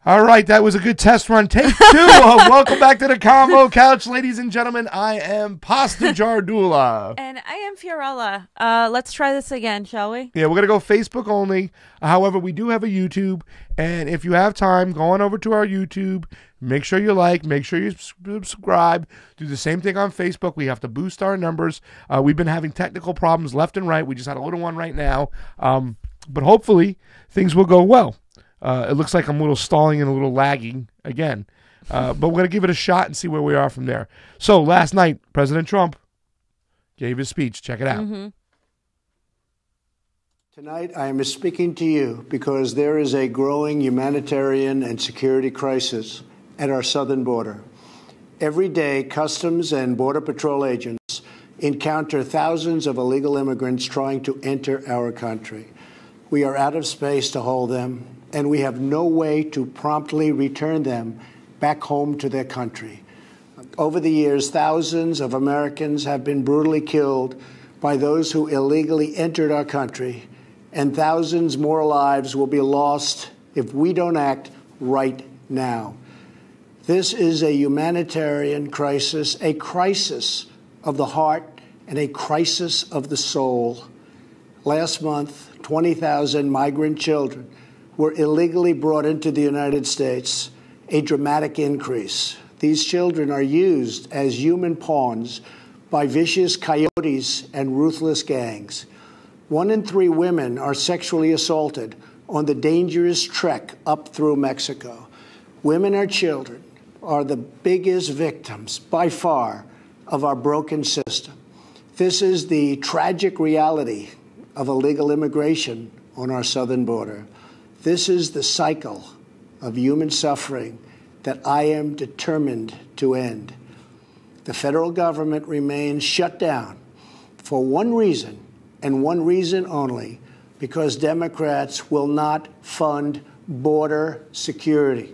All right, that was a good test run. Take two. Welcome back to the Convo Couch, ladies and gentlemen. I am Pasta Jardula. And I am Fiorella. Let's try this again, shall we? Yeah, we're going to go Facebook only. However, we do have a YouTube. And if you have time, go on over to our YouTube. Make sure you like. Make sure you subscribe. Do the same thing on Facebook. We have to boost our numbers. We've been having technical problems left and right. We just had a little one right now. But hopefully, things will go well. It looks like I'm a little stalling and a little lagging again. But we're going to give it a shot and see where we are from there. So last night, President Trump gave his speech. Check it out. Mm-hmm. Tonight, I am speaking to you because there is a growing humanitarian and security crisis at our southern border. Every day, Customs and Border Patrol agents encounter thousands of illegal immigrants trying to enter our country. We are out of space to hold them, and we have no way to promptly return them back home to their country. Over the years, thousands of Americans have been brutally killed by those who illegally entered our country, and thousands more lives will be lost if we don't act right now. This is a humanitarian crisis, a crisis of the heart and a crisis of the soul. Last month, 20,000 migrant children were illegally brought into the United States, a dramatic increase. These children are used as human pawns by vicious coyotes and ruthless gangs. 1 in 3 women are sexually assaulted on the dangerous trek up through Mexico. Women and children are the biggest victims, by far, of our broken system. This is the tragic reality of illegal immigration on our southern border. This is the cycle of human suffering that I am determined to end. The federal government remains shut down for one reason, and one reason only, because Democrats will not fund border security.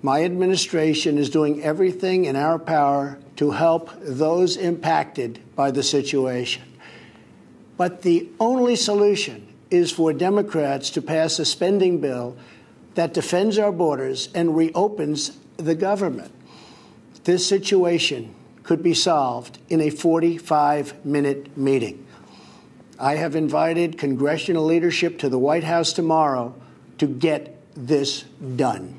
My administration is doing everything in our power to help those impacted by the situation. But the only solution is for Democrats to pass a spending bill that defends our borders and reopens the government. This situation could be solved in a 45-minute meeting. I have invited congressional leadership to the White House tomorrow to get this done.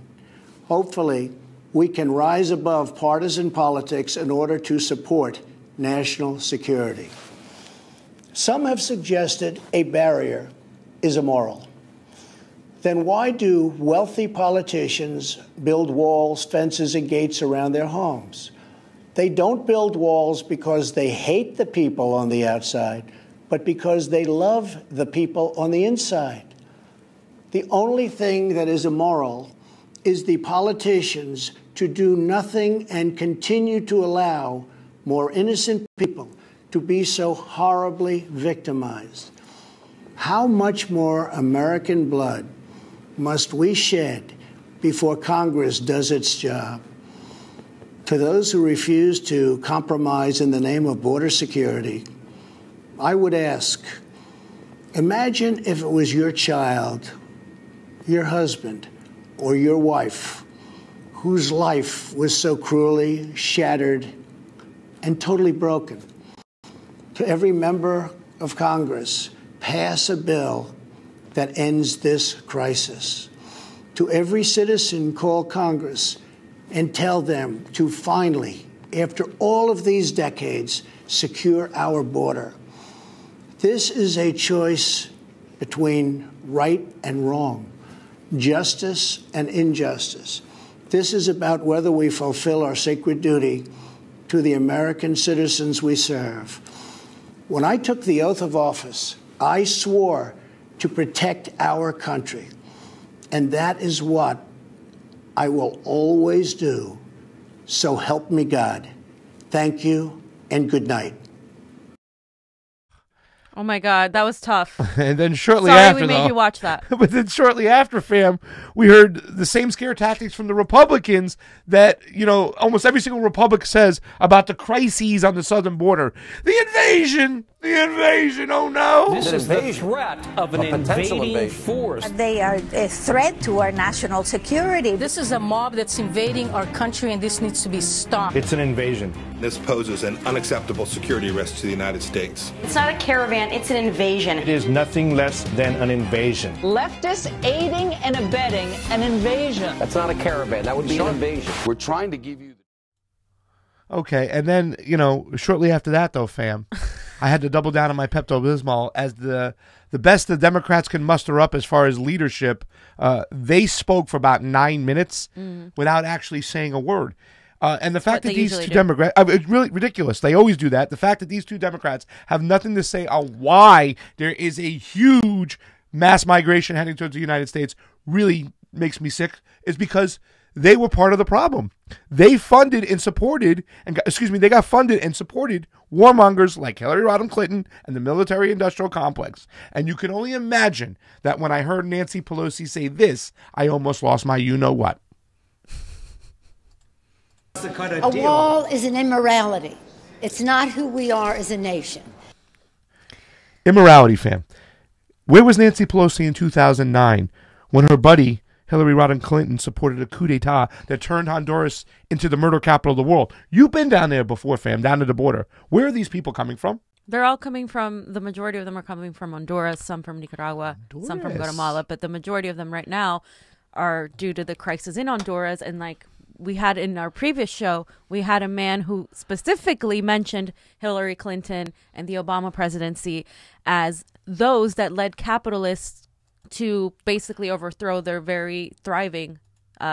Hopefully, we can rise above partisan politics in order to support national security. Some have suggested a barrier is immoral. Then why do wealthy politicians build walls, fences, and gates around their homes? They don't build walls because they hate the people on the outside, but because they love the people on the inside. The only thing that is immoral is the politicians to do nothing and continue to allow more innocent people to be so horribly victimized. How much more American blood must we shed before Congress does its job? To those who refuse to compromise in the name of border security, I would ask, imagine if it was your child, your husband, or your wife whose life was so cruelly shattered and totally broken. To every member of Congress, pass a bill that ends this crisis. To every citizen, call Congress and tell them to finally, after all of these decades, secure our border. This is a choice between right and wrong, justice and injustice. This is about whether we fulfill our sacred duty to the American citizens we serve. When I took the oath of office, I swore to protect our country, and that is what I will always do. So help me God. Thank you, and good night. Oh my God, that was tough. And then shortly Sorry after, we made you watch that. But then shortly after, fam, we heard the same scare tactics from the Republicans that, you know, almost every single Republican says about the crises on the southern border. The invasion, The invasion, oh no! This is the threat of an invading force. They are a threat to our national security. This is a mob that's invading our country, and this needs to be stopped. It's an invasion. This poses an unacceptable security risk to the United States. It's not a caravan, it's an invasion. It is nothing less than an invasion. Leftists aiding and abetting an invasion. That's not a caravan. That would be an invasion. We're trying to give you... Okay, and then, shortly after that, though, fam, I had to double down on my Pepto-Bismol as the best the Democrats can muster up as far as leadership. They spoke for about 9 minutes without actually saying a word. And the fact that these two Democrats, it's really ridiculous. They always do that. The fact that these two Democrats have nothing to say on why there is a huge mass migration heading towards the United States really makes me sick is because they were part of the problem. They funded and supported, they got funded and supported warmongers like Hillary Rodham Clinton and the military-industrial complex. And you can only imagine that when I heard Nancy Pelosi say this, I almost lost my you-know-what. A wall is an immorality. It's not who we are as a nation. Immorality, fam. Where was Nancy Pelosi in 2009 when her buddy Hillary Rodham Clinton supported a coup d'etat that turned Honduras into the murder capital of the world? You've been down there before, fam, down to the border. Where are these people coming from? They're all coming from, the majority of them are coming from Honduras, some from Nicaragua, some from Guatemala, but the majority of them right now are due to the crisis in Honduras. And like we had in our previous show, we had a man who specifically mentioned Hillary Clinton and the Obama presidency as those that led capitalists to basically overthrow their very thriving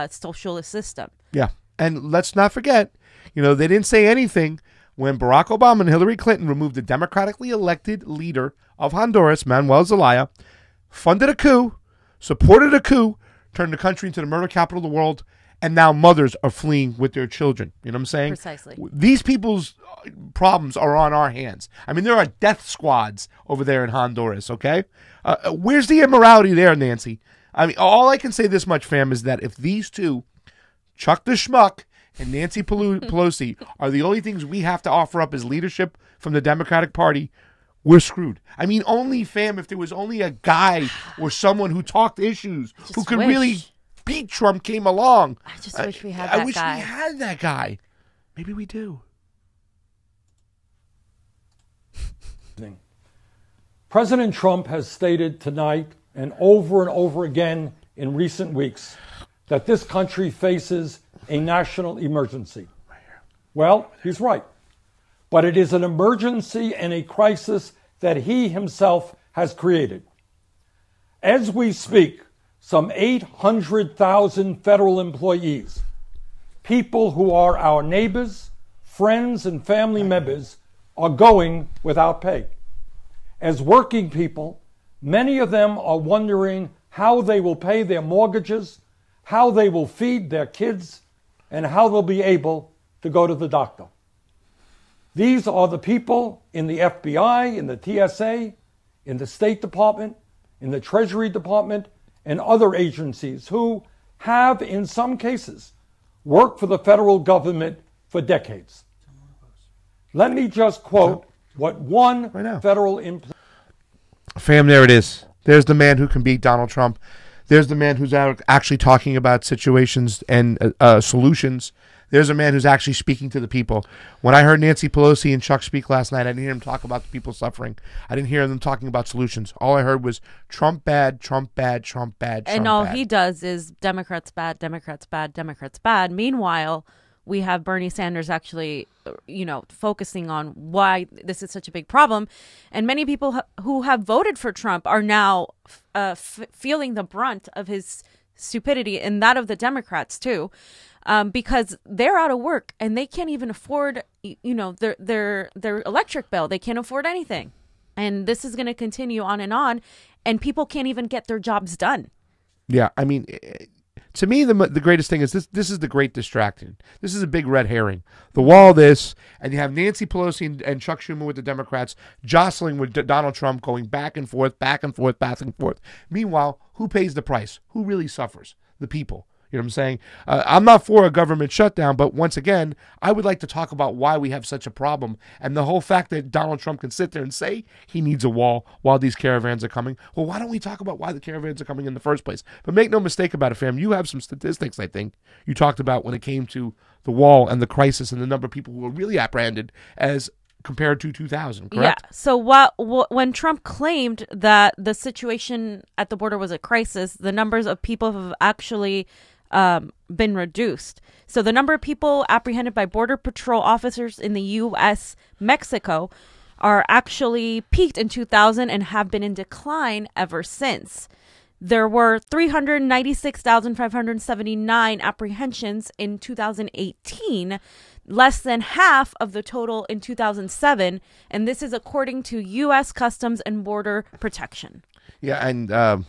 socialist system. Yeah. And let's not forget, they didn't say anything when Barack Obama and Hillary Clinton removed the democratically elected leader of Honduras, Manuel Zelaya, funded a coup, supported a coup, turned the country into the murder capital of the world, and now mothers are fleeing with their children. You know what I'm saying? Precisely. These people's problems are on our hands. I mean, there are death squads over there in Honduras, okay? Where's the immorality there, Nancy? I mean, all I can say this much, fam, is that if these two, Chuck the Schmuck and Nancy Pelosi, are the only things we have to offer up as leadership from the Democratic Party, we're screwed. I mean, if there was only a guy or someone who talked issues, who could really beat Trump came along. I just wish we had that guy. I wish we had that guy. Maybe we do. President Trump has stated tonight and over again in recent weeks that this country faces a national emergency. Well, he's right. But it is an emergency and a crisis that he himself has created. As we speak, some 800,000 federal employees, people who are our neighbors, friends, and family members, are going without pay. As working people, many of them are wondering how they will pay their mortgages, how they will feed their kids, and how they'll be able to go to the doctor. These are the people in the FBI, in the TSA, in the State Department, in the Treasury Department, and other agencies who have, in some cases, worked for the federal government for decades. Let me just quote what one federal employee... Fam, there it is. There's the man who can beat Donald Trump. There's the man who's actually talking about situations and solutions. There's a man who's actually speaking to the people. When I heard Nancy Pelosi and Chuck speak last night, I didn't hear them talk about the people suffering. I didn't hear them talking about solutions. All I heard was Trump bad, Trump bad, Trump bad, Trump and all bad. he does is Democrats bad, Democrats bad, Democrats bad. Meanwhile, we have Bernie Sanders actually, focusing on why this is such a big problem. And many people who have voted for Trump are now feeling the brunt of his stupidity, and that of the Democrats too, because they're out of work and they can't even afford, their electric bill. They can't afford anything. And this is going to continue on, and people can't even get their jobs done. Yeah, I mean... To me, the greatest thing is this is the great distraction. This is a big red herring. The wall, and you have Nancy Pelosi and Chuck Schumer with the Democrats jostling with Donald Trump, going back and forth, back and forth, back and forth. Meanwhile, who pays the price? Who really suffers? The people. You know what I'm saying? I'm not for a government shutdown, but once again, I would like to talk about why we have such a problem. And the whole fact that Donald Trump can sit there and say he needs a wall while these caravans are coming. Well, why don't we talk about why the caravans are coming in the first place? But make no mistake about it, fam. You have some statistics, I think, you talked about when it came to the wall and the crisis and the number of people who were really apprehended as compared to 2000, correct? Yeah. So when Trump claimed that the situation at the border was a crisis, the numbers of people have actually been reduced. So the number of people apprehended by Border Patrol officers in the U.S., Mexico, are actually peaked in 2000 and have been in decline ever since. There were 396,579 apprehensions in 2018, less than half of the total in 2007, and this is according to U.S. Customs and Border Protection. Yeah, and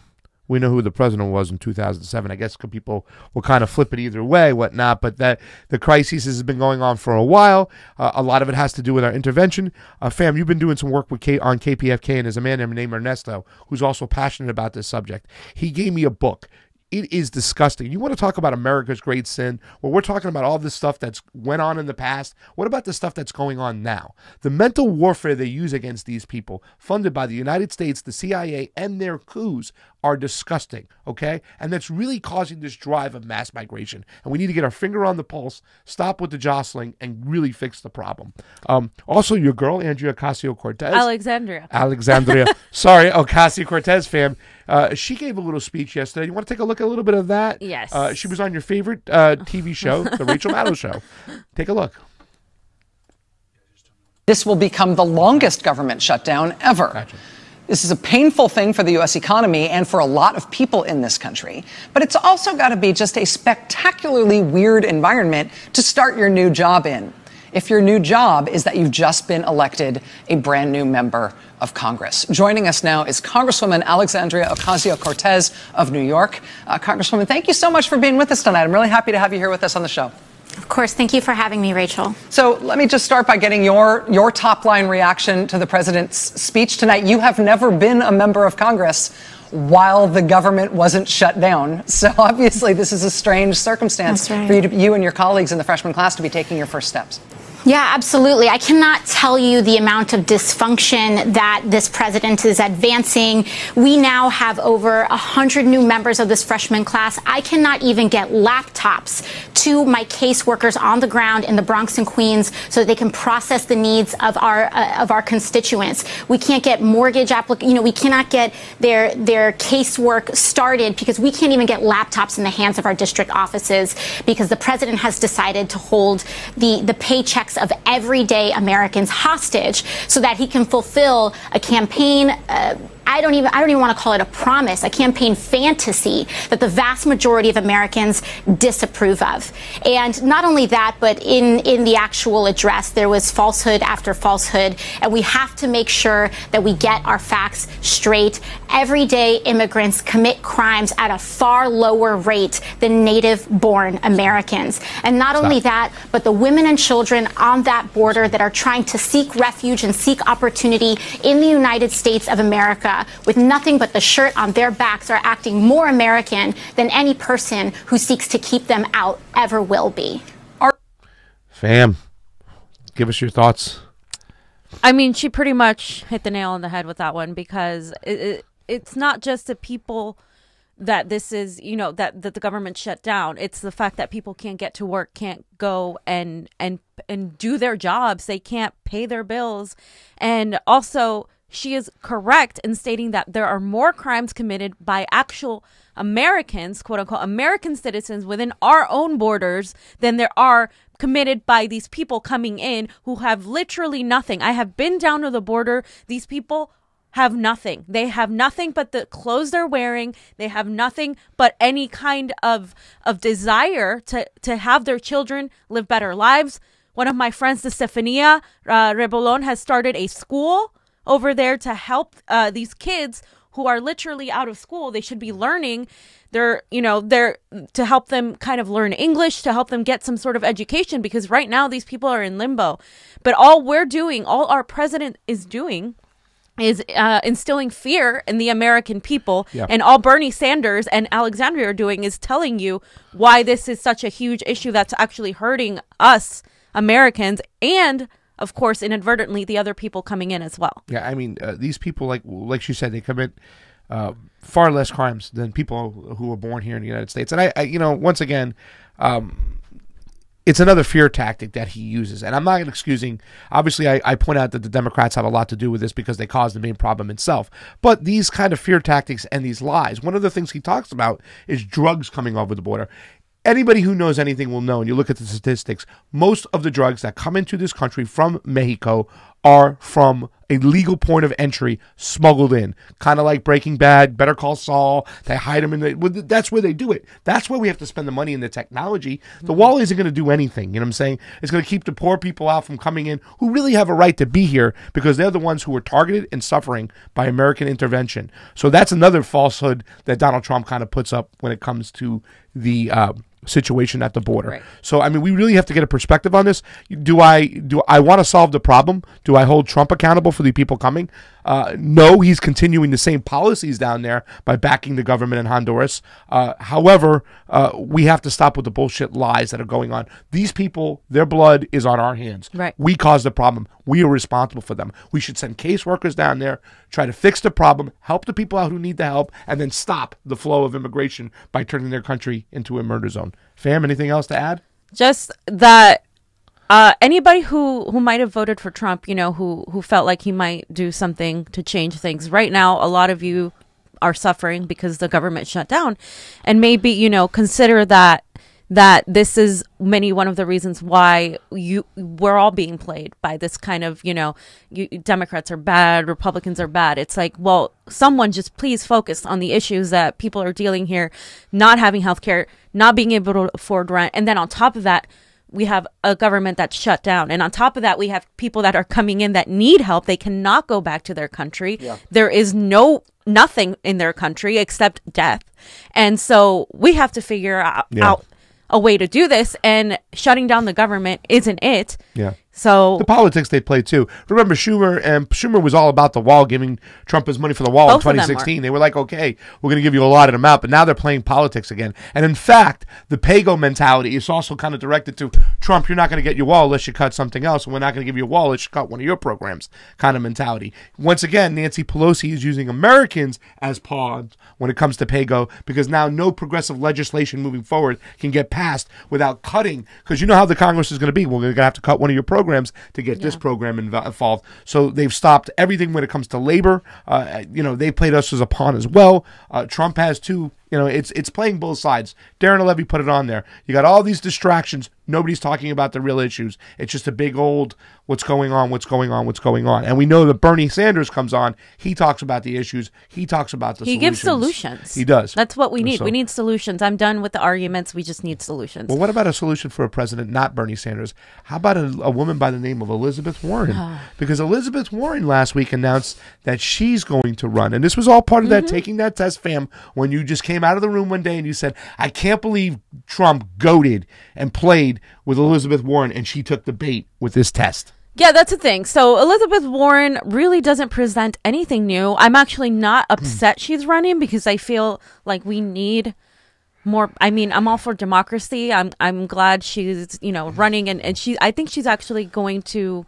we know who the president was in 2007. I guess people will kind of flip it either way, whatnot, but that the crisis has been going on for a while. A lot of it has to do with our intervention. Fam, you've been doing some work with on KPFK, and there's a man named Ernesto who's also passionate about this subject. He gave me a book. It is disgusting. You want to talk about America's great sin? Well, we're talking about all this stuff that's went on in the past. What about the stuff that's going on now? The mental warfare they use against these people, funded by the United States, the CIA, and their coups, are disgusting, okay? And that's really causing this drive of mass migration. And we need to get our finger on the pulse, stop with the jostling, and really fix the problem. Also, your girl, Andrea Ocasio-Cortez. Alexandria. Sorry, Ocasio-Cortez, fam. She gave a little speech yesterday. You want to take a look at a little bit of that? Yes. She was on your favorite TV show, The Rachel Maddow Show. Take a look. This will become the longest government shutdown ever. Gotcha. This is a painful thing for the U.S. economy and for a lot of people in this country. But it's also got to be just a spectacularly weird environment to start your new job in. If your new job is that you've just been elected a brand new member of Congress. Joining us now is Congresswoman Alexandria Ocasio-Cortez of New York. Congresswoman, thank you so much for being with us tonight. I'm really happy to have you here with us on the show. Of course. Thank you for having me, Rachel. So let me just start by getting your top line reaction to the president's speech tonight. You have never been a member of Congress while the government wasn't shut down. So obviously this is a strange circumstance for you and your colleagues in the freshman class to be taking your first steps. Yeah, absolutely. I cannot tell you the amount of dysfunction that this president is advancing. We now have over 100 new members of this freshman class. I cannot even get laptops to my caseworkers on the ground in the Bronx and Queens so that they can process the needs of our constituents. We can't get mortgage we cannot get their casework started because we can't even get laptops in the hands of our district offices because the president has decided to hold the paychecks of everyday Americans hostage so that he can fulfill a campaign I don't even want to call it a promise, a campaign fantasy that the vast majority of Americans disapprove of. And not only that, but in the actual address, there was falsehood after falsehood. And we have to make sure that we get our facts straight. Everyday immigrants commit crimes at a far lower rate than native-born Americans. And not only that, but the women and children on that border that are trying to seek refuge and seek opportunity in the United States of America with nothing but the shirt on their backs are acting more American than any person who seeks to keep them out ever will be. Fam, give us your thoughts. I mean, she pretty much hit the nail on the head with that one because it's not just the people that this is, that the government shut down. It's the fact that people can't get to work, can't go and do their jobs. They can't pay their bills. And also, she is correct in stating that there are more crimes committed by actual Americans, quote unquote, American citizens within our own borders than there are committed by these people coming in who have literally nothing. I have been down to the border. These people have nothing. They have nothing but the clothes they're wearing. They have nothing but any kind of desire to have their children live better lives. One of my friends, Stefania Rebolon, has started a school over there to help these kids who are literally out of school. They should be learning. They're to help them kind of learn English, to help them get some sort of education, because right now these people are in limbo. But all our president is doing is instilling fear in the American people. Yeah. And all Bernie Sanders and Alexandria are doing is telling you why this is such a huge issue that's actually hurting us Americans and, of course, inadvertently, the other people coming in as well. Yeah, I mean, these people, like she said, they commit far less crimes than people who were born here in the United States. And I once again, it's another fear tactic that he uses. And I'm not excusing, obviously, I point out that the Democrats have a lot to do with this because they caused the main problem itself. But these kind of fear tactics and these lies, one of the things he talks about is drugs coming over the border. Anybody who knows anything will know, and you look at the statistics, most of the drugs that come into this country from Mexico are from a legal point of entry smuggled in. Kind of like Breaking Bad, Better Call Saul. They hide them that's where they do it. That's where we have to spend the money and the technology. The wall isn't going to do anything. You know what I'm saying? It's going to keep the poor people out from coming in who really have a right to be here because they're the ones who were targeted and suffering by American intervention. So that's another falsehood that Donald Trump kind of puts up when it comes to the situation at the border. Right. So, I mean, we really have to get a perspective on this. Do I want to solve the problem? Do I hold Trump accountable for the people coming? No, he's continuing the same policies down there by backing the government in Honduras. However, we have to stop with the bullshit lies that are going on. These people, their blood is on our hands. Right. We caused the problem. We are responsible for them. We should send caseworkers down there, try to fix the problem, help the people out who need the help, and then stop the flow of immigration by turning their country into a murder zone. Fam, anything else to add? Just that anybody who might have voted for Trump, who felt like he might do something to change things. Right now, a lot of you are suffering because the government shut down, and maybe consider that this is one of the reasons why we're all being played by this kind of Democrats are bad, Republicans are bad. It's like, well, someone just please focus on the issues that people are dealing here, not having health care, not being able to afford rent, and then on top of that, we have a government that's shut down. And on top of that, we have people that are coming in that need help. They cannot go back to their country. Yeah. There is nothing in their country except death. And so we have to figure out a way to do this, and shutting down the government isn't it. Yeah. So the politics they play too. Remember Schumer was all about the wall, giving Trump his money for the wall in 2016. They were like, okay, we're going to give you a lot of them out, but now they're playing politics again. And in fact, the pay-go mentality is also kind of directed to Trump. You're not going to get your wall unless you cut something else, and we're not going to give you a wall unless you cut one of your programs kind of mentality. Once again, Nancy Pelosi is using Americans as pawns when it comes to pay-go because now no progressive legislation moving forward can get passed without cutting, because you know how the Congress is going to be. We're going to have to cut one of your programs to get this program involved. So they've stopped everything when it comes to labor. They played us as a pawn as well. Trump has too. It's playing both sides. Darren Levy put it on there. You got all these distractions. Nobody's talking about the real issues. It's just a big old what's going on. And we know that Bernie Sanders comes on. He talks about the issues. He talks about the solutions. He gives solutions. He does. That's what we need. We need solutions. I'm done with the arguments. We just need solutions. Well, what about a solution for a president, not Bernie Sanders? How about a woman by the name of Elizabeth Warren? Because Elizabeth Warren last week announced that she's going to run. And this was all part of that taking that test, fam, when you just came out of the room one day and you said, I can't believe Trump goaded and played with Elizabeth Warren, and she took the bait with this test. Yeah, that's the thing. So Elizabeth Warren really doesn't present anything new. I'm actually not upset she's running because I feel like we need more. I mean, I'm all for democracy. I'm glad she's running, and I think she's actually going to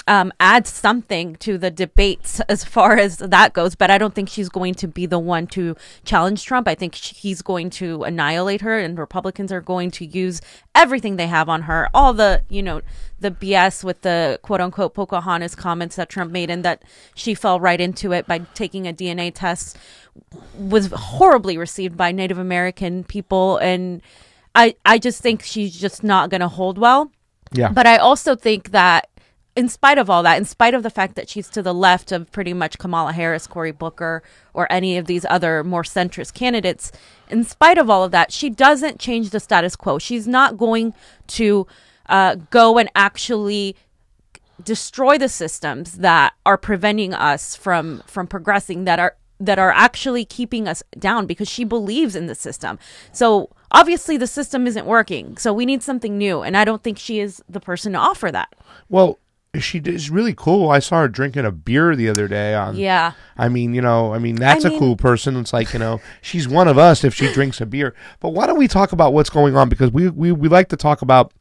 add something to the debates as far as that goes, but I don't think she's going to be the one to challenge Trump. I think he's going to annihilate her, and Republicans are going to use everything they have on her. All the the BS with the quote unquote Pocahontas comments that Trump made, and that she fell right into it by taking a DNA test, was horribly received by Native American people, and I just think she's just not going to hold well. Yeah. But I also think that in spite of all that, in spite of the fact that she's to the left of pretty much Kamala Harris, Cory Booker, or any of these other more centrist candidates, in spite of all of that, she doesn't change the status quo. She's not going to go and actually destroy the systems that are preventing us from progressing, that are actually keeping us down, because she believes in the system. So obviously the system isn't working. So we need something new. And I don't think she is the person to offer that. Well, She's really cool. I saw her drinking a beer the other day. Yeah. I mean, that's a cool person. It's like, she's one of us if she drinks a beer. But why don't we talk about what's going on? Because we like to talk about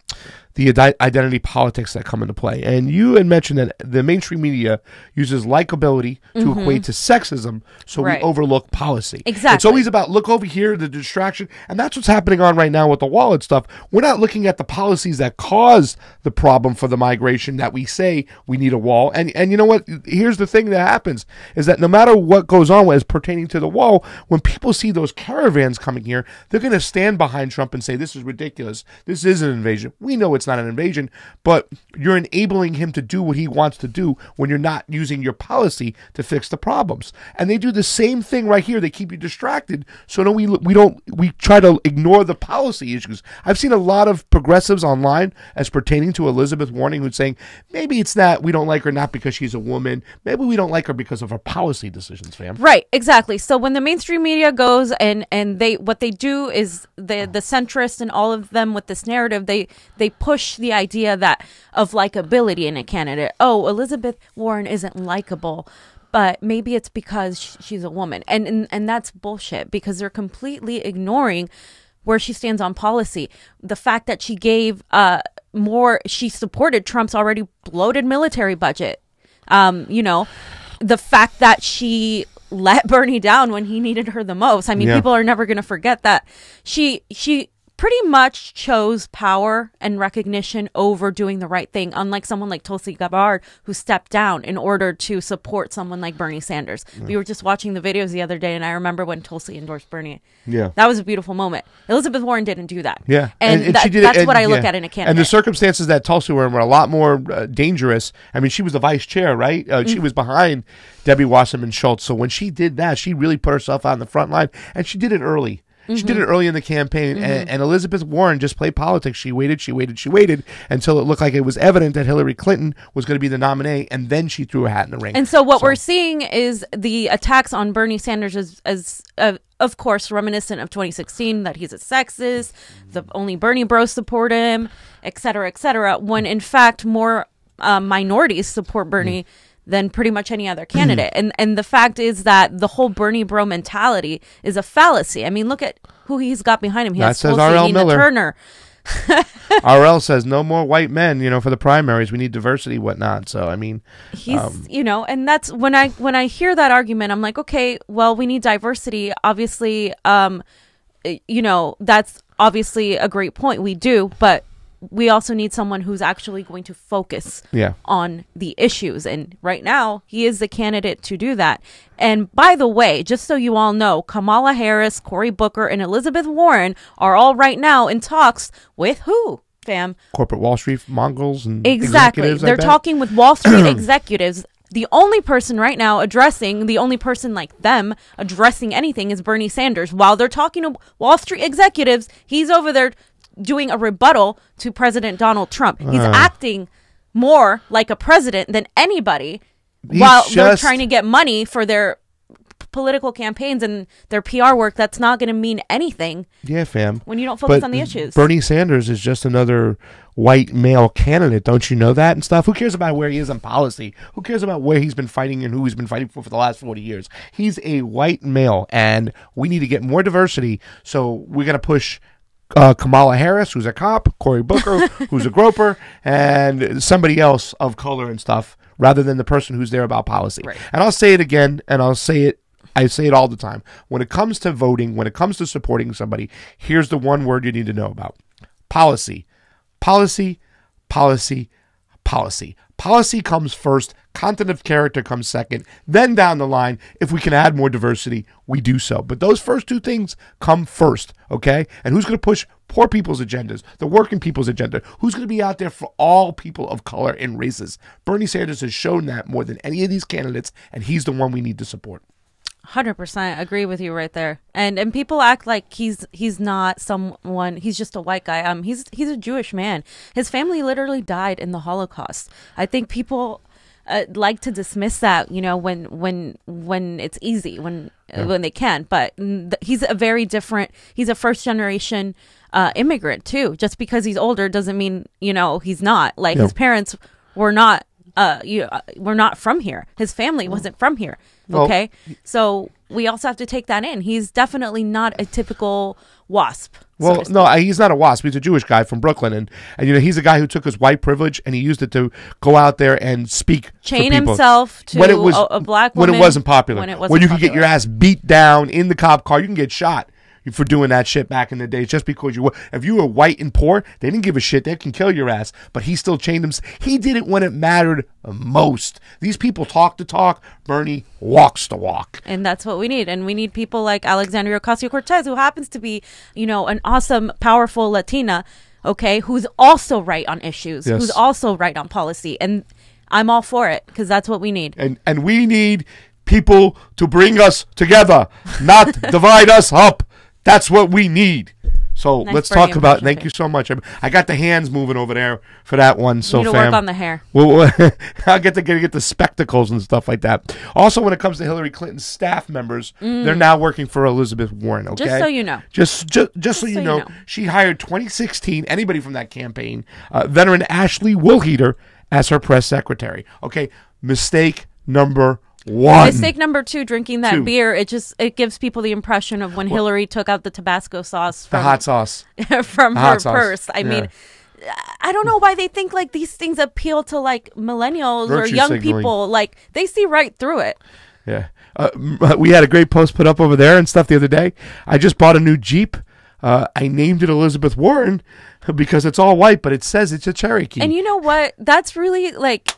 the identity politics that come into play. And you had mentioned that the mainstream media uses likability to equate to sexism, so we overlook policy. Exactly. It's always about look over here, the distraction, and that's what's happening on right now with the wall and stuff. We're not looking at the policies that caused the problem for the migration that we say we need a wall. And you know what? Here's the thing that happens is that no matter what goes on as pertaining to the wall, when people see those caravans coming here, they're going to stand behind Trump and say, this is ridiculous. This is an invasion. We know it's not an invasion, but you're enabling him to do what he wants to do when you're not using your policy to fix the problems. And they do the same thing right here. They keep you distracted, so we try to ignore the policy issues. I've seen a lot of progressives online as pertaining to Elizabeth Warren who's saying maybe it's that we don't like her not because she's a woman, maybe we don't like her because of her policy decisions, fam. Right, exactly. So when the mainstream media goes and what they do is the centrists and all of them with this narrative, they push the idea of likability in a candidate. Oh, Elizabeth Warren isn't likable, but maybe it's because she's a woman. And that's bullshit, because they're completely ignoring where she stands on policy. The fact that she gave she supported Trump's already bloated military budget. The fact that she let Bernie down when he needed her the most. I mean, people are never going to forget that. She pretty much chose power and recognition over doing the right thing, unlike someone like Tulsi Gabbard, who stepped down in order to support someone like Bernie Sanders. We were just watching the videos the other day, and I remember when Tulsi endorsed Bernie. Yeah. That was a beautiful moment. Elizabeth Warren didn't do that. Yeah. And she did that's what I look at in a candidate. And the circumstances that Tulsi were in were a lot more dangerous. I mean, she was the vice chair, right? She was behind Debbie Wasserman Schultz. So when she did that, she really put herself out in the front line, and she did it early. She did it early in the campaign, and Elizabeth Warren just played politics. She waited until it looked like it was evident that Hillary Clinton was going to be the nominee, and then she threw a hat in the ring. And so what we're seeing is the attacks on Bernie Sanders as of course, reminiscent of 2016, that he's a sexist, the only Bernie bros support him, et cetera, when in fact more minorities support Bernie than pretty much any other candidate. And the fact is that the whole Bernie bro mentality is a fallacy. I mean, look at who he's got behind him. He has R.L. Miller. Turner. RL says no more white men, for the primaries. We need diversity, whatnot. So, I mean, he's, and that's when I hear that argument, I'm like, okay, well, we need diversity. Obviously, that's obviously a great point. We do, but we also need someone who's actually going to focus on the issues. And right now, he is the candidate to do that. And by the way, just so you all know, Kamala Harris, Cory Booker, and Elizabeth Warren are all right now in talks with who, fam? Corporate Wall Street mongrels and exactly. They're talking with Wall Street executives. The only person right now the only person like them addressing anything is Bernie Sanders. While they're talking to Wall Street executives, he's over there doing a rebuttal to President Donald Trump. He's acting more like a president than anybody while they're trying to get money for their political campaigns and their PR work. That's not going to mean anything. Yeah, fam. When you don't focus on the issues. Bernie Sanders is just another white male candidate. Don't you know that and stuff? Who cares about where he is in policy? Who cares about where he's been fighting and who he's been fighting for the last 40 years? He's a white male, and we need to get more diversity. So we're going to push Kamala Harris, who's a cop, Cory Booker, who's a groper, and somebody else of color and stuff, rather than the person who's there about policy. Right. And I'll say it again, and I say it all the time. When it comes to voting, when it comes to supporting somebody, here's the one word you need to know about. Policy. Policy, policy, policy. Policy comes first. Content of character comes second. Then down the line, if we can add more diversity, we do so. But those first two things come first, okay? And who's going to push poor people's agendas, the working people's agenda? Who's going to be out there for all people of color and races? Bernie Sanders has shown that more than any of these candidates, and he's the one we need to support. 100% agree with you right there. And people act like he's not someone, he's just a white guy. He's a Jewish man. His family literally died in the Holocaust. I think people like to dismiss that, when it's easy, when they can. But he's he's a first generation immigrant too. Just because he's older doesn't mean, he's not. Like his parents were not we're not from here. His family wasn't from here. Well, Okay, so we also have to take that in. He's definitely not a typical WASP. Well, no, he's not a WASP. He's a Jewish guy from Brooklyn, and he's a guy who took his white privilege and he used it to go out there and speak. Chain for people. himself to when it was, a black woman when it wasn't popular. When you could get your popular. ass beat down in the cop car, you can get shot for doing that shit back in the days. Just because if you were white and poor, they didn't give a shit. They can kill your ass. But he still chained him. He did it when it mattered most. These people talk the talk. Bernie walks the walk. And that's what we need. And we need people like Alexandria Ocasio-Cortez, who happens to be, an awesome, powerful Latina, okay, who's also right on issues, Yes. who's also right on policy. And I'm all for it because that's what we need. And we need people to bring us together, not divide us up. That's what we need. So Nice let's Bernie talk about. impression, Thank you so much. I got the hands moving over there for that one. So need to fam, work on the hair. Well, I'll get the spectacles and stuff like that. Also, when it comes to Hillary Clinton's staff members, they're now working for Elizabeth Warren. Okay, Just so you know. Just so you know, she hired 2016 anybody from that campaign, veteran Ashley Woolheater as her press secretary. Okay, mistake number one. Mistake number 2, drinking that beer. It gives people the impression of when Hillary took out the Tabasco sauce from the hot sauce from The her hot sauce. purse. I mean, I don't know why they think like these things appeal to like millennials or Virtue young signaling. people. Like they see right through it. Yeah. We had a great post put up over there and stuff the other day. I just bought a new Jeep. I named it Elizabeth Warren because it's all white, but it says it's a Cherokee. And you know what? That's really like.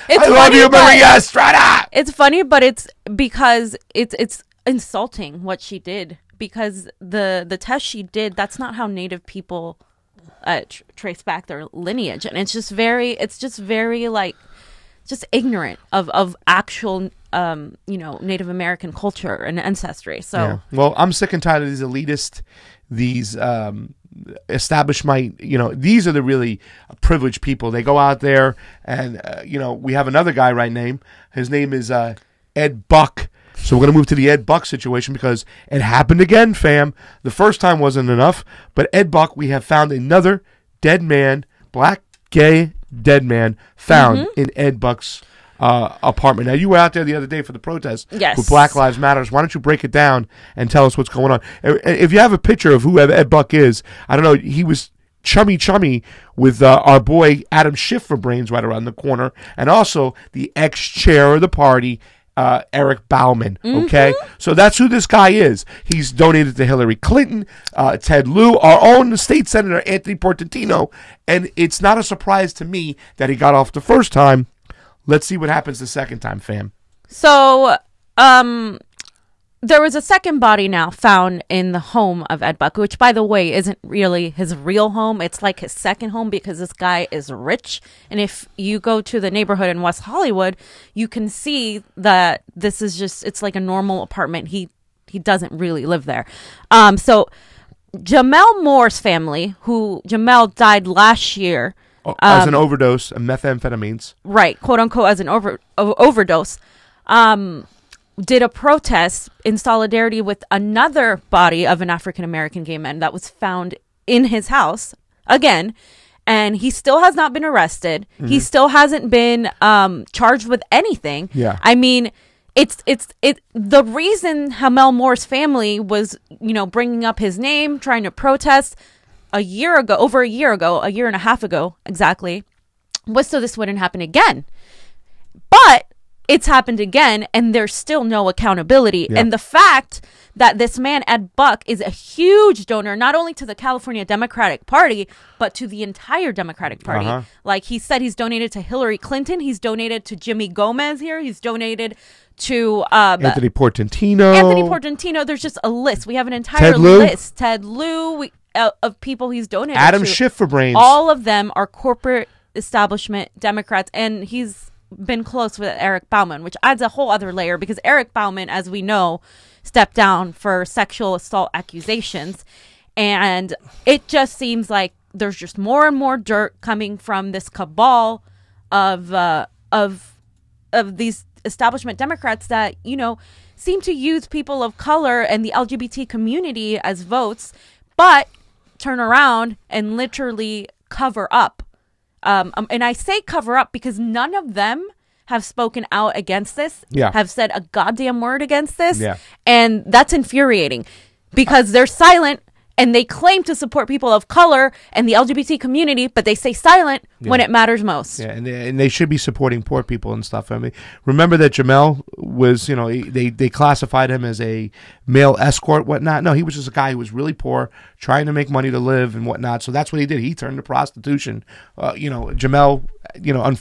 I love you, Maria Estrada. It's funny, but it's because it's insulting what she did, because the test she did, that's not how Native people trace back their lineage, and it's just very like just ignorant of actual Native American culture and ancestry. So Yeah. Well, I'm sick and tired of these elitist, these establishment, these are the really privileged people. They go out there and, we have another guy right name. His name is Ed Buck. So we're going to move to the Ed Buck situation because it happened again, fam. The first time wasn't enough, but Ed Buck, we have found another dead man, black, gay, dead man found in Ed Buck's apartment. Now, you were out there the other day for the protest with Black Lives Matters. Why don't you break it down and tell us what's going on? If you have a picture of who Ed Buck is, I don't know, he was chummy with our boy Adam Schiff for Brains right around the corner, and also the ex-chair of the party, Eric Bauman. Okay, so that's who this guy is. He's donated to Hillary Clinton, Ted Lieu, our own state senator Anthony Portantino, and it's not a surprise to me that he got off the first time. Let's see what happens the second time, fam. So, there was a second body now found in the home of Ed Buck, which, by the way, isn't really his real home. It's like his second home because this guy is rich. And if you go to the neighborhood in West Hollywood, you can see that this is it's like a normal apartment. He doesn't really live there. So Jamel Moore's family, who Jamel died last year, as an overdose of methamphetamines. Right, quote unquote, as an overdose, did a protest in solidarity with another body of an African-American gay man that was found in his house again. And he still has not been arrested. He still hasn't been charged with anything. Yeah. I mean, it's the reason Jamel Moore's family was, bringing up his name, trying to protest over a year and a half ago, exactly, was so this wouldn't happen again. But it's happened again, and there's still no accountability. Yeah. And the fact that this man, Ed Buck, is a huge donor, not only to the California Democratic Party, but to the entire Democratic Party. Like he said, he's donated to Hillary Clinton. He's donated to Jimmy Gomez here. He's donated to Anthony Portantino. There's just a list. We have an entire list. Ted Lieu, of people he's donated Adam to. Schiff for Brains. All of them are corporate establishment Democrats, and he's been close with Eric Bauman, which adds a whole other layer because Eric Bauman, as we know, stepped down for sexual assault accusations, and it just seems like there's just more and more dirt coming from this cabal of these establishment Democrats that seem to use people of color and the LGBT community as votes, but turn around and literally cover up and I say cover up because none of them have spoken out against this, have said a goddamn word against this. Yeah. And that's infuriating because they're silent and they claim to support people of color and the LGBT community, but they stay silent when it matters most. Yeah, and they should be supporting poor people and stuff. I mean, remember that Jamel was, they classified him as a male escort, whatnot. No, he was just a guy who was really poor, trying to make money to live and whatnot. So that's what he did. He turned to prostitution. Jamel,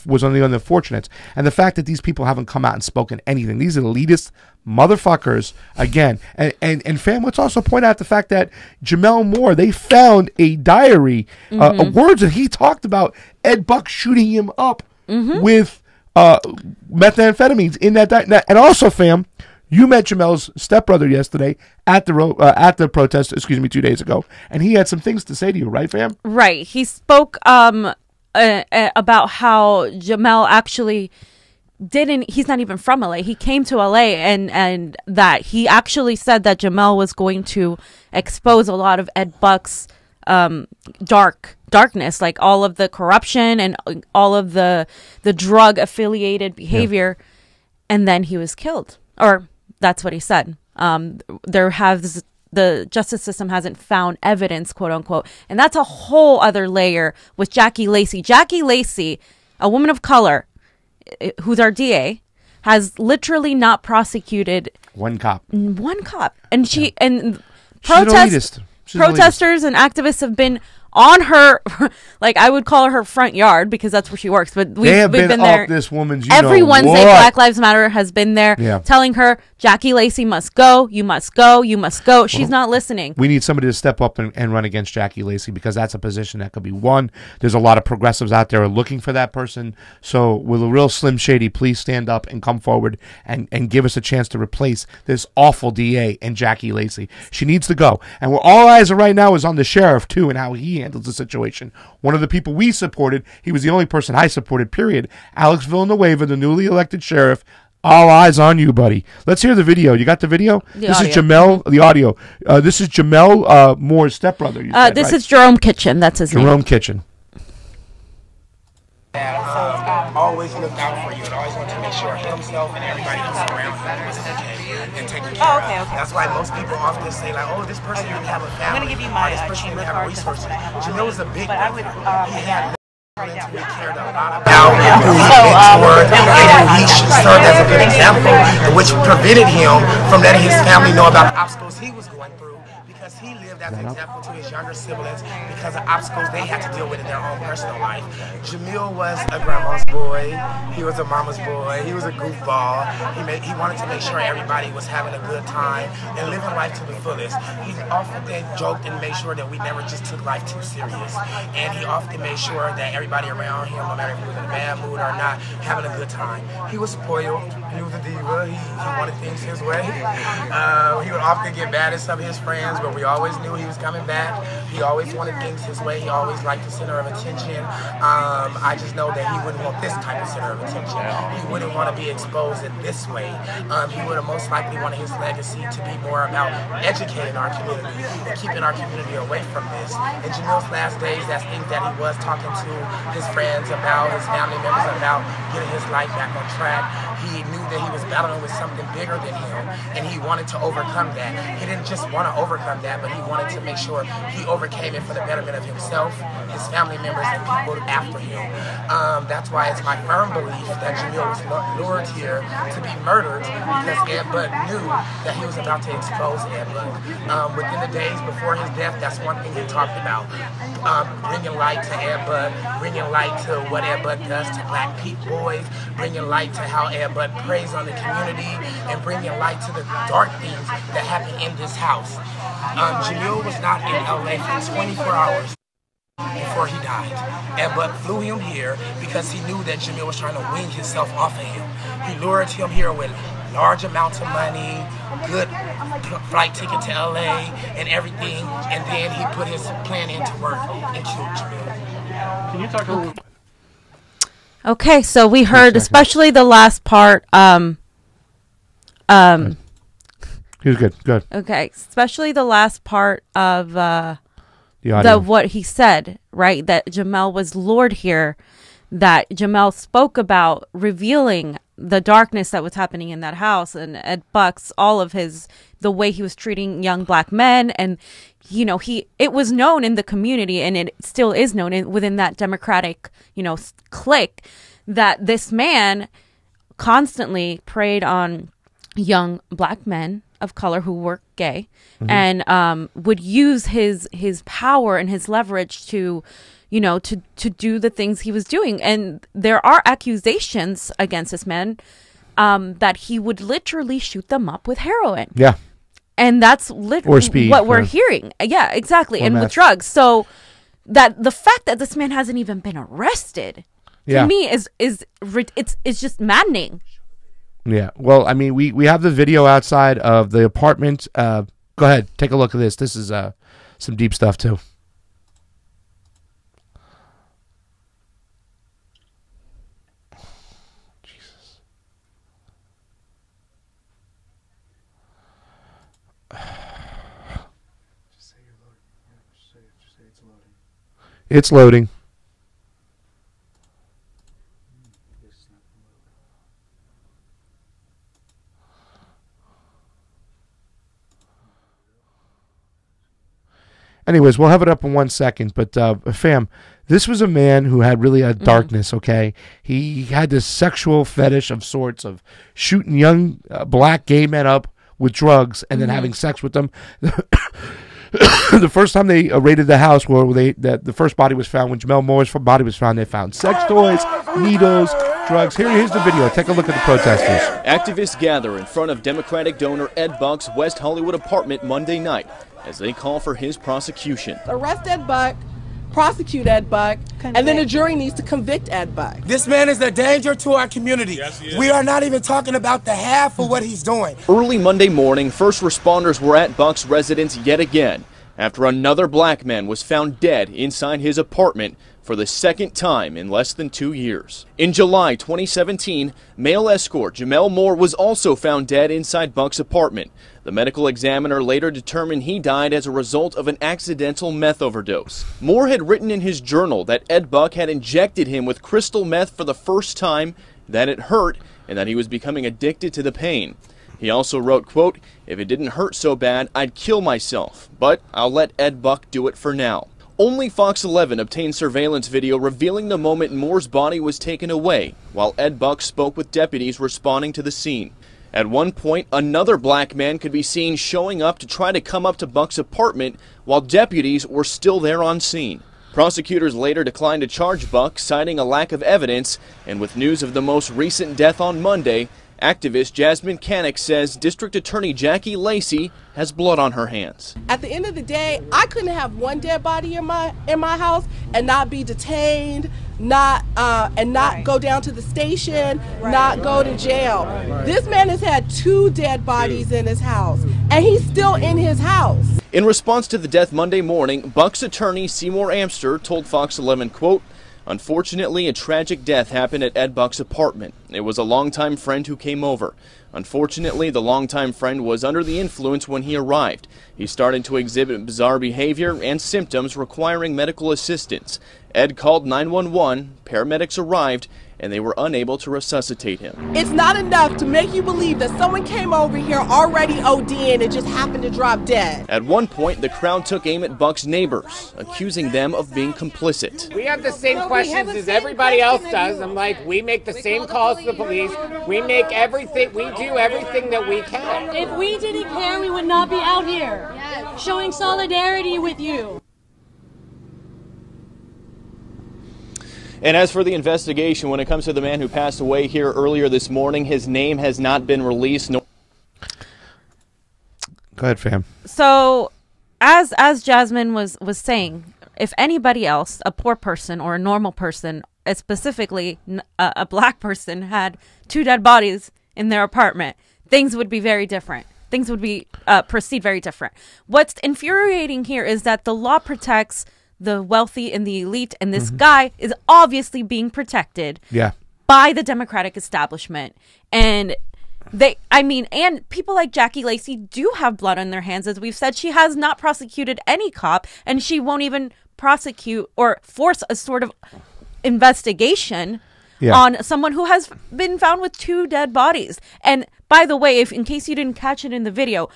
was on the unfortunates. And the fact that these people haven't come out and spoken anything, these are elitist motherfuckers again. And fam, let's also point out the fact that Jamel Moore, they found a diary of words that he talked about Ed Buck shooting him up with methamphetamines in that diary. And also, fam, you met Jamel's stepbrother yesterday at the protest, 2 days ago, and he had some things to say to you, right, fam? Right. He spoke about how Jamel actually he's not even from LA. He came to LA and that he actually said that Jamel was going to expose a lot of Ed Buck's darkness, like all of the corruption and all of the drug affiliated behavior. And then he was killed, or that's what he said. The justice system hasn't found evidence, quote unquote. And that's a whole other layer with Jackie Lacey. Jackie Lacey, a woman of color, who's our DA, has literally not prosecuted one cop. And protesters and activists have been on her, like I would call her front yard because that's where she works. But we've been there. This woman's, every Wednesday, Black Lives Matter has been there telling her, Jackie Lacey must go. You must go. You must go. She's not listening. We need somebody to step up and run against Jackie Lacey because that's a position that could be won. There's a lot of progressives out there looking for that person. So with a real Slim Shady, please stand up and come forward and give us a chance to replace this awful DA and Jackie Lacey. She needs to go. And where all eyes are right now is on the sheriff too and how he handles the situation. One of the people we supported, he was the only person I supported, period. Alex Villanueva, the newly elected sheriff. All eyes on you, buddy. Let's hear the video. You got the video? This is Jamel, the audio. This is Jamel Moore's stepbrother. This is Jerome Kitchen. That's his name. Jerome Kitchen. Always looked out for you and always wanted to make sure himself and everybody else around him was okay and taken care of. That's why most people often say, like, oh, this person didn't have a family. I'm going to give you my this person didn't have resources. Jamil was a big but I would, he had he cared a lot about who he mentored and who he served as a good example, which prevented him from letting his family know about the obstacles he was going through because he lived as an example to his younger siblings because of obstacles they had to deal with in their own personal life. Jamil was a grandma's boy. He was a mama's boy. He was a goofball. He wanted to make sure everybody was having a good time and living life to the fullest. He often joked and made sure that we never just took life too serious. And he often made sure that everybody around him, no matter if he was in a bad mood or not, having a good time. He was spoiled. He was a diva. He wanted things his way. He would often get mad at some of his friends, but we always knew he was coming back. He always wanted things his way. He always liked the center of attention. I just know that he wouldn't want this type of center of attention. He wouldn't want to be exposed in this way. He would have most likely wanted his legacy to be more about educating our community and keeping our community away from this. In Jamil's last days, that's things that he was talking to his friends about, his family members about, getting his life back on track. He knew that he was battling with something bigger than him, and he wanted to overcome that. He didn't just want to overcome that, but he wanted to make sure he overcame it for the betterment of himself, his family members, and people after him. That's why it's my firm belief that Jamil was lured here to be murdered because Ed Budd knew that he was about to expose Ed Budd. Within the days before his death, that's one thing he talked about. Bringing light to Ed Budd, bringing light to what Ed Budd does to black boys, bringing light to how Ed Budd preys on the community, and bringing light to the dark things that happen in this house. Jamil was not in LA for 24 hours before he died. Ed Budd flew him here because he knew that Jamil was trying to wing himself off of him. He lured him here with large amounts of money, good flight ticket to LA, and everything, and then he put his plan into work and killed Jamil. Can you talk a little? Okay, so we heard especially the last part. He was good. Good. Okay, especially the last part of the what he said, right? That Jamel was lured here that Jamel spoke about, revealing the darkness that was happening in that house, and Ed Buck's, all of the way he was treating young black men. And, it was known in the community, and it still is known within that Democratic, clique, that this man constantly preyed on young black men of color who were gay, and would use his power and his leverage to do the things he was doing. And there are accusations against this man that he would literally shoot them up with heroin. Yeah. And that's literally what we're hearing. Yeah, exactly. And with drugs. So that the fact that this man hasn't even been arrested, to me, is it's just maddening. Yeah. Well, I mean, we have the video outside of the apartment. Go ahead, take a look at this. This is some deep stuff too. Jesus. It's loading. Anyways, we'll have it up in 1 second. But fam, this was a man who had really a darkness, okay? He had this sexual fetish of sorts of shooting young black gay men up with drugs and then having sex with them. The first time they raided the house where the first body was found, when Jamel Moore's body was found, they found sex toys, needles, drugs. Here's the video. Take a look at the protesters. Activists gather in front of Democratic donor Ed Buck's West Hollywood apartment Monday night as they call for his prosecution. Arrest Ed Buck, prosecute Ed Buck, and then the jury needs to convict Ed Buck. This man is a danger to our community. Yes, we are not even talking about the half of what he's doing. Early Monday morning, first responders were at Buck's residence yet again after another black man was found dead inside his apartment for the second time in less than 2 years. In July 2017, male escort Jamel Moore was also found dead inside Buck's apartment. The medical examiner later determined he died as a result of an accidental meth overdose. Moore had written in his journal that Ed Buck had injected him with crystal meth for the first time, that it hurt, and that he was becoming addicted to the pain. He also wrote, quote, "If it didn't hurt so bad, I'd kill myself, but I'll let Ed Buck do it for now." Only Fox 11 obtained surveillance video revealing the moment Moore's body was taken away, while Ed Buck spoke with deputies responding to the scene. At one point, another black man could be seen showing up to try to come up to Buck's apartment while deputies were still there on scene. Prosecutors later declined to charge Buck, citing a lack of evidence, and with news of the most recent death on Monday, activist Jasmine Canick says District Attorney Jackie Lacey has blood on her hands. At the end of the day, I couldn't have one dead body in my house and not be detained, not go down to the station, not go to jail. This man has had 2 dead bodies in his house, and he's still in his house. In response to the death Monday morning, Buck's attorney Seymour Amster told Fox 11, quote, "Unfortunately, a tragic death happened at Ed Buck's apartment. It was a longtime friend who came over. Unfortunately, the longtime friend was under the influence when he arrived. He started to exhibit bizarre behavior and symptoms requiring medical assistance. Ed called 911, paramedics arrived, and they were unable to resuscitate him." It's not enough to make you believe that someone came over here already ODing and just happened to drop dead. At one point, the crowd took aim at Buck's neighbors, accusing them of being complicit. We have the same questions as everybody else does. I'm like, we make the same calls to the police. We make everything, we do everything that we can. If we didn't care, we would not be out here showing solidarity with you. And as for the investigation, when it comes to the man who passed away here earlier this morning, his name has not been released. Go ahead, fam. So, as Jasmine was saying, if anybody else, a poor person or a normal person, specifically a black person, had 2 dead bodies in their apartment, things would be very different. Things would be proceed very different. What's infuriating here is that the law protects the wealthy and the elite, and this guy is obviously being protected by the Democratic establishment. And and people like Jackie Lacey do have blood on their hands. As we've said, she has not prosecuted any cop, and she won't even prosecute or force a sort of investigation on someone who has been found with 2 dead bodies. And by the way, if in case you didn't catch it in the video,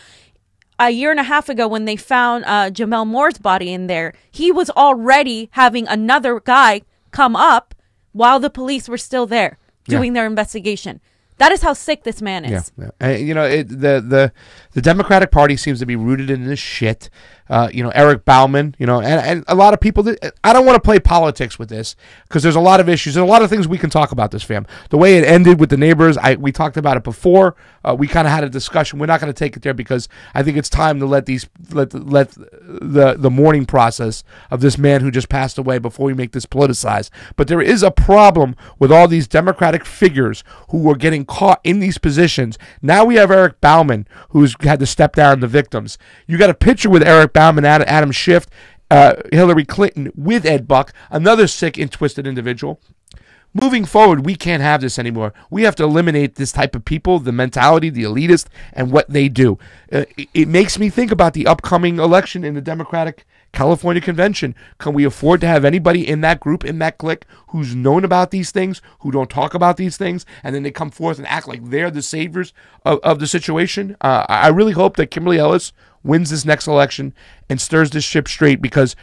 a year and a half ago when they found Jamel Moore's body in there, he was already having another guy come up while the police were still there doing their investigation. That is how sick this man is. Yeah. The Democratic Party seems to be rooted in this shit. Eric Bauman, and a lot of people. I don't want to play politics with this because there's a lot of issues. There's a lot of things we can talk about this, fam. The way it ended with the neighbors, we talked about it before. We kind of had a discussion. We're not going to take it there because I think it's time to let the mourning process of this man who just passed away before we make this politicized. But there is a problem with all these Democratic figures who are getting caught in these positions. Now we have Eric Bauman who's had to step down the victims. You got a picture with Eric Bauman, Adam Schiff, Hillary Clinton with Ed Buck, another sick and twisted individual. Moving forward, we can't have this anymore. We have to eliminate this type of people, the mentality, the elitist, and what they do. It makes me think about the upcoming election in the Democratic California Convention. Can we afford to have anybody in that group, in that clique, who's known about these things, who don't talk about these things, and then they come forth and act like they're the saviors of the situation? I really hope that Kimberly Ellis wins this next election and stirs this ship straight, because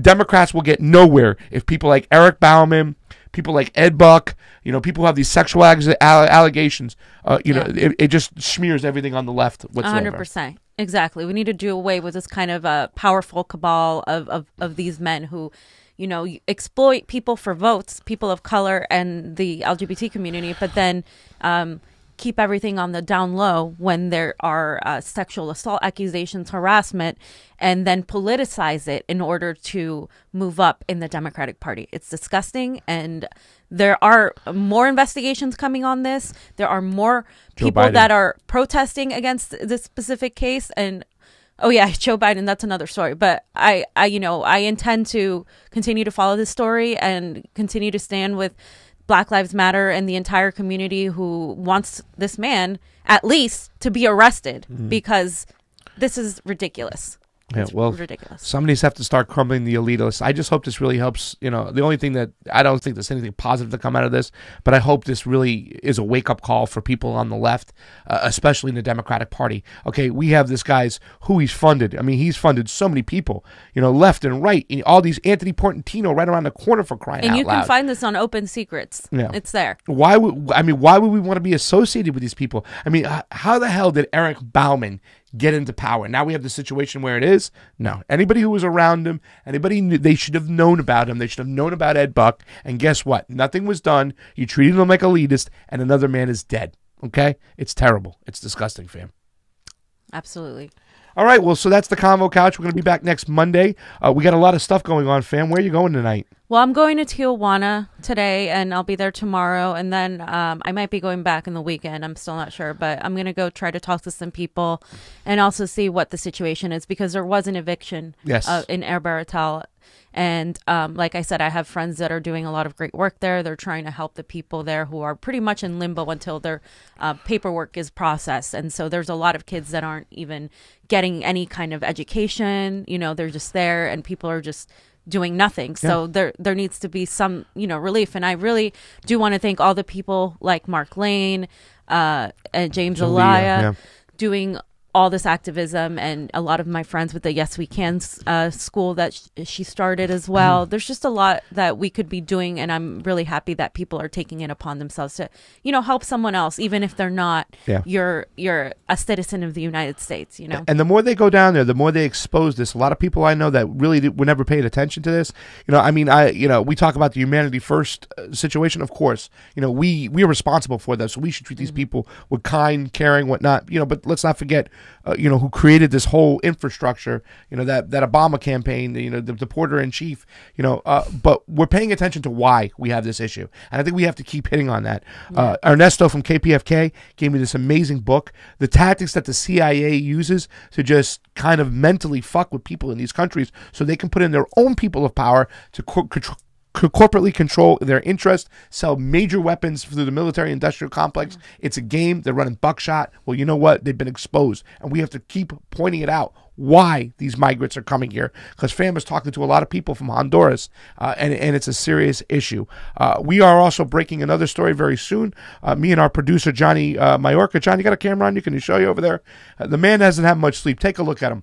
Democrats will get nowhere if people like Eric Bauman, people like Ed Buck, people who have these sexual allegations, it just smears everything on the left whatsoever. 100%. Exactly. We need to do away with this kind of a powerful cabal of these men who, exploit people for votes, people of color and the LGBT community, but then keep everything on the down low when there are sexual assault accusations, harassment, and then politicize it in order to move up in the Democratic Party. It's disgusting, and there are more investigations coming on this. There are more people that are protesting against this specific case, and Joe Biden, that's another story. But I intend to continue to follow this story and continue to stand with Black Lives Matter and the entire community who wants this man at least to be arrested, because this is ridiculous. Yeah, well, ridiculous. Somebody's have to start crumbling the elitists. I just hope this really helps. The only thing that I don't think there's anything positive to come out of this, but I hope this really is a wake-up call for people on the left, especially in the Democratic Party. Okay, we have this guy's who he's funded. I mean, he's funded so many people, left and right. All these Anthony Portantino right around the corner, for crying out loud. And you can find this on Open Secrets. Yeah. It's there. Why would we want to be associated with these people? I mean, how the hell did Eric Bauman get into power? Now we have the situation where it is. No. Anybody who was around him, anybody knew, they should have known about him. They should have known about Ed Buck. And guess what? Nothing was done. You treated him like a elitist, and another man is dead. Okay? It's terrible. It's disgusting, fam. Absolutely. All right. Well, so that's the Convo Couch. We're going to be back next Monday. We got a lot of stuff going on, fam. Where are you going tonight? Well, I'm going to Tijuana today, and I'll be there tomorrow. And then I might be going back in the weekend. I'm still not sure. But I'm going to go try to talk to some people and also see what the situation is, because there was an eviction in Air Baratal. And like I said, I have friends that are doing a lot of great work there. They're trying to help the people there who are pretty much in limbo until their paperwork is processed. And so there's a lot of kids that aren't even getting any kind of education. They're just there, and people are just doing nothing. So there needs to be some, relief. And I really do want to thank all the people like Mark Lane and James Alaya doing all this activism, and a lot of my friends with the Yes We Can school that she started as well. There's just a lot that we could be doing, and I'm really happy that people are taking it upon themselves to, help someone else, even if they're not you're a citizen of the United States, And the more they go down there, the more they expose this. A lot of people I know that really were never paid attention to this. We talk about the Humanity First situation, of course. We're responsible for that, so we should treat these people with kind, caring, whatnot. But let's not forget who created this whole infrastructure, that Obama campaign, the porter in chief, but we're paying attention to why we have this issue. And I think we have to keep hitting on that. Ernesto from KPFK gave me this amazing book, the tactics that the CIA uses to just kind of mentally fuck with people in these countries so they can put in their own people of power to corporately control their interest, sell major weapons through the military-industrial complex. It's a game. They're running buckshot. Well, you know what? They've been exposed, and we have to keep pointing it out. why these migrants are coming here, because Fam is talking to a lot of people from Honduras, and it's a serious issue. We are also breaking another story very soon. Me and our producer, Johnny Mayorka. John, you got a camera on you? Can you show you over there? The man hasn't had much sleep. Take a look at him.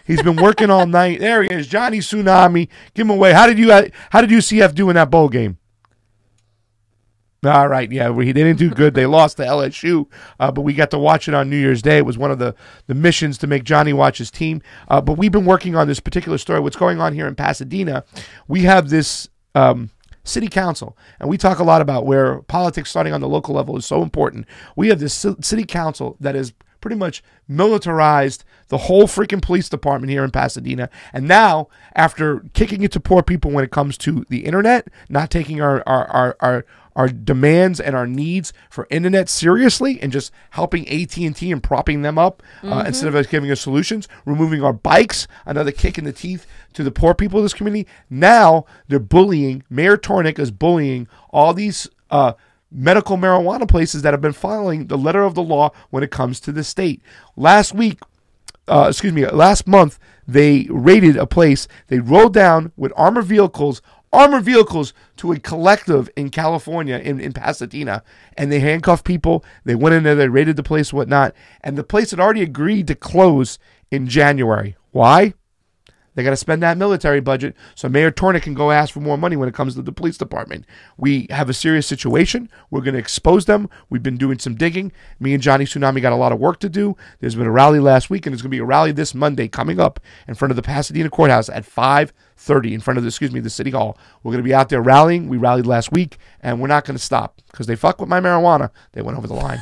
He's been working all night. There he is, Johnny Tsunami. Give him away. How did UCF do in that bowl game? All right, yeah, they didn't do good. They lost to LSU, but we got to watch it on New Year's Day. It was one of the missions to make Johnny watch his team. But we've been working on this particular story. What's going on here in Pasadena, we have this city council, and we talk a lot about where politics starting on the local level is so important. We have this city council that is pretty much militarized the whole freaking police department here in Pasadena. And now, after kicking it to poor people when it comes to the internet, not taking our demands and our needs for internet seriously, and just helping AT&T and propping them up instead of us giving us solutions, removing our bikes, another kick in the teeth to the poor people of this community. Now they're bullying. Mayor Tornick is bullying all these medical marijuana places that have been following the letter of the law when it comes to the state. Last month, they raided a place. They rode down with armored vehicles to a collective in California, in Pasadena, and they handcuffed people. They went in there, they raided the place, whatnot, and the place had already agreed to close in January. Why? They got to spend that military budget so Mayor Tornick can go ask for more money when it comes to the police department. We have a serious situation. We're going to expose them. We've been doing some digging. Me and Johnny Tsunami got a lot of work to do. There's been a rally last week, and there's going to be a rally this Monday coming up in front of the Pasadena Courthouse at 5:30 in front of the City Hall. We're going to be out there rallying. We rallied last week, and we're not going to stop because they fuck with my marijuana. They went over the line.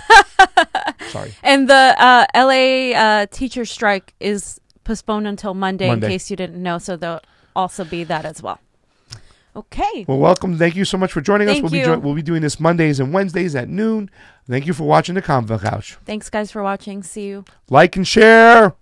Sorry. And the LA teacher strike is postponed until Monday, in case you didn't know, so there'll also be that as well. Okay. Well, welcome. Thank you so much for joining us. Thank We'll be doing this Mondays and Wednesdays at noon. Thank you for watching the Convo Couch. Thanks, guys, for watching. See you. Like and share.